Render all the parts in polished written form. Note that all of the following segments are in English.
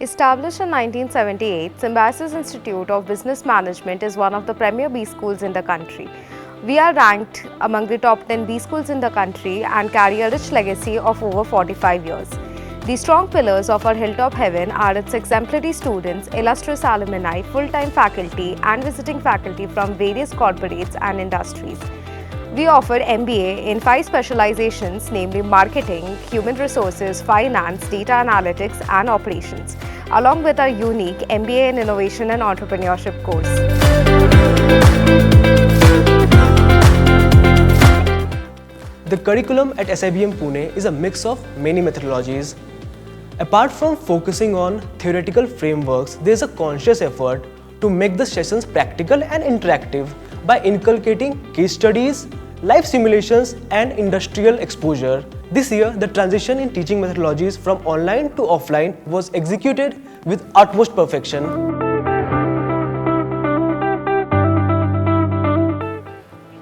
Established in 1978, Symbiosis Institute of Business Management is one of the premier B schools in the country. We are ranked among the top 10 B schools in the country and carry a rich legacy of over 45 years. The strong pillars of our hilltop heaven are its exemplary students, illustrious alumni, full-time faculty and visiting faculty from various corporates and industries. We offer MBA in 5 specializations, namely Marketing, Human Resources, Finance, Data Analytics and Operations, along with our unique MBA in Innovation and Entrepreneurship course. The curriculum at SIBM Pune is a mix of many methodologies. Apart from focusing on theoretical frameworks, there is a conscious effort to make the sessions practical and interactive by inculcating case studies, live simulations and industrial exposure. This year, the transition in teaching methodologies from online to offline was executed with utmost perfection.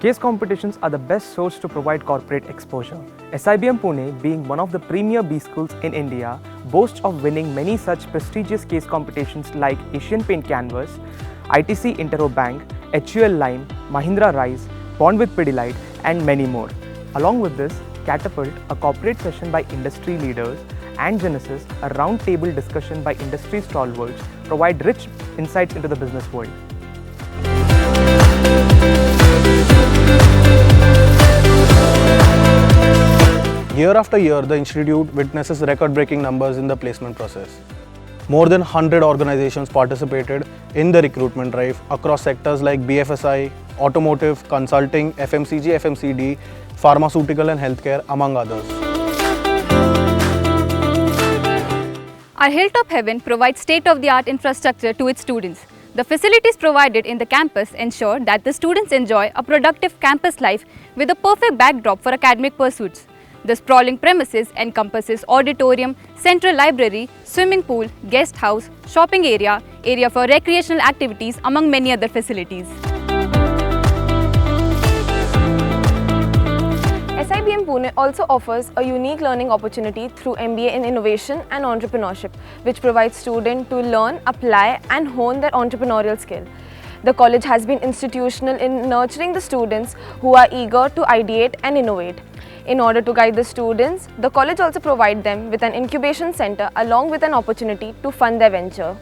Case competitions are the best source to provide corporate exposure. SIBM Pune, being one of the premier B schools in India, boasts of winning many such prestigious case competitions like Asian Paint Canvas, ITC Intero Bank, HUL Lime, Mahindra Rise, Bond with Pidilite and many more. Along with this, Catapult, a corporate session by industry leaders, and Genesis, a round-table discussion by industry stalwarts, provide rich insights into the business world. Year after year, the institute witnesses record-breaking numbers in the placement process. More than 100 organizations participated in the recruitment drive across sectors like BFSI, automotive, consulting, FMCG, FMCD, pharmaceutical and healthcare, among others. Our Hilltop Heaven provides state-of-the-art infrastructure to its students. The facilities provided in the campus ensure that the students enjoy a productive campus life with a perfect backdrop for academic pursuits. The sprawling premises encompasses auditorium, central library, swimming pool, guest house, shopping area for recreational activities among many other facilities. SIBM Pune also offers a unique learning opportunity through MBA in Innovation and Entrepreneurship, which provides students to learn, apply and hone their entrepreneurial skill. The college has been institutional in nurturing the students who are eager to ideate and innovate. In order to guide the students, the college also provides them with an incubation center along with an opportunity to fund their venture.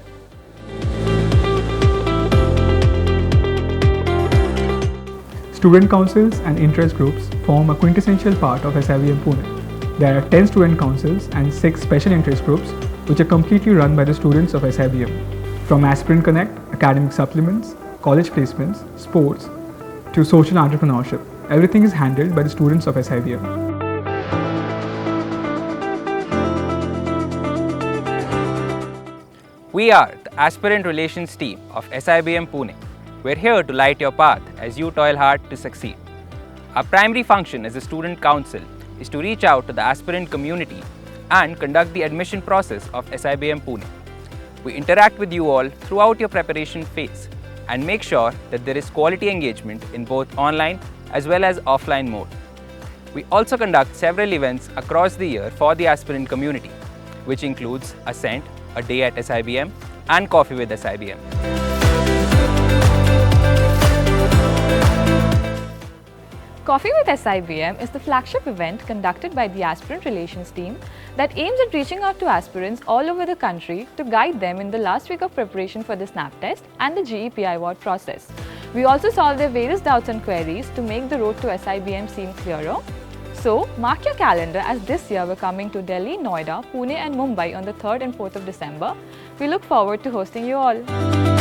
Student councils and interest groups form a quintessential part of SIBM Pune. There are 10 student councils and 6 special interest groups which are completely run by the students of SIBM. From Aspirant Connect, academic supplements, college placements, sports, to social entrepreneurship, everything is handled by the students of SIBM. We are the Aspirant Relations Team of SIBM Pune. We're here to light your path as you toil hard to succeed. Our primary function as a student council is to reach out to the aspirant community and conduct the admission process of SIBM Pune. We interact with you all throughout your preparation phase and make sure that there is quality engagement in both online as well as offline mode. We also conduct several events across the year for the aspirant community, which includes Ascent, a day at SIBM, and Coffee with SIBM. Coffee with SIBM is the flagship event conducted by the Aspirant Relations Team that aims at reaching out to aspirants all over the country to guide them in the last week of preparation for the SNAP test and the GE-PI-WAT process. We also solve their various doubts and queries to make the road to SIBM seem clearer. So, mark your calendar as this year we're coming to Delhi, Noida, Pune and Mumbai on the 3rd and 4th of December. We look forward to hosting you all.